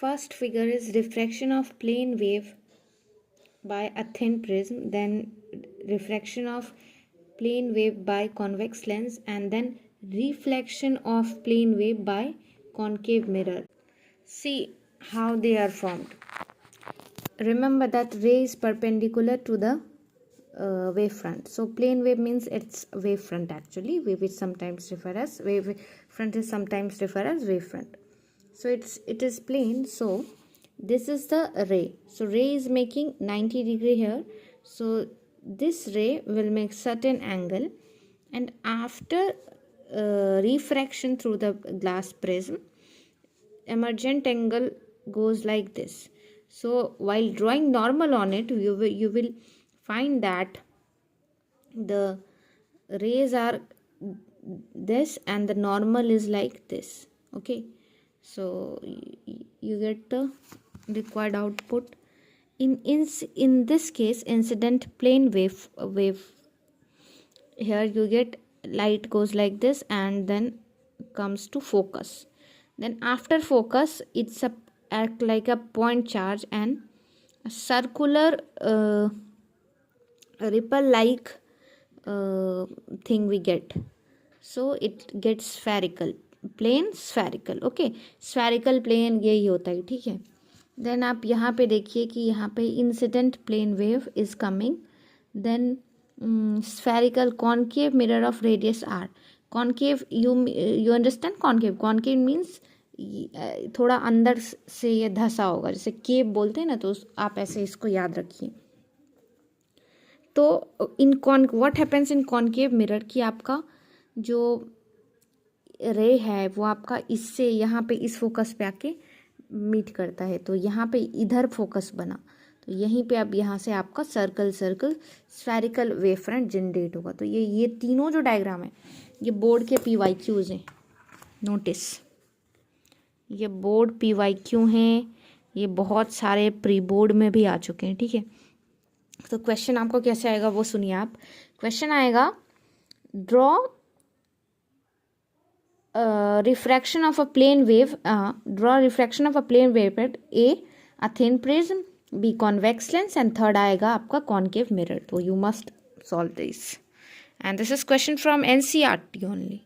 First figure is refraction of plane wave by a thin prism, then refraction of plane wave by convex lens, and then reflection of plane wave by concave mirror. See how they are formed. Remember that ray is perpendicular to the wavefront. So plane wave means it's wavefront actually. Wave is sometimes referred as wavefront is sometimes referred as wavefront. So it is plane. So this is the ray. So ray is making 90 degree here. So this ray will make certain angle, and after refraction through the glass prism, emergent angle goes like this. So while drawing normal on it, you will find that the rays are this and the normal is like this. Okay, so you get the required output. In this case, incident plane wave here you get light goes like this and then comes to focus. Then after focus, it's act like a point charge and a circular ripple like thing we get. So it gets spherical plane, spherical. Okay, spherical plane यही होता है, ठीक है. Then आप यहाँ पे देखिए कि यहाँ पे incident plane wave is coming. Then spherical concave mirror of radius r. Concave, you understand concave? Concave means थोड़ा अंदर से ये धसा होगा, जैसे केव बोलते हैं ना, तो आप ऐसे इसको याद रखिए. तो what happens in concave mirror कि आपका जो रे है वो आपका इससे यहाँ पे इस फोकस पे आके मीट करता है. तो यहाँ पे इधर फोकस बना, तो यहीं पे अब यहाँ से आपका circle spherical wave front generate होगा. तो ये तीनों जो डायग्राम है ये बोर्ड के PYQs हैं. नोटिस, ये बोर्ड PYQ हैं, ये बहुत सारे प्री बोर्ड में भी आ चुके हैं, ठीक है. तो क्वेश्चन आपको कैसे आएगा वो सुनिए आप. क्वेश्चन आएगा, draw refraction of a plane wave, draw refraction of a plane wave at a thin prism, B convex lens, and third आएगा आपका concave mirror. तो you must solve this, and this is question from NCERT only.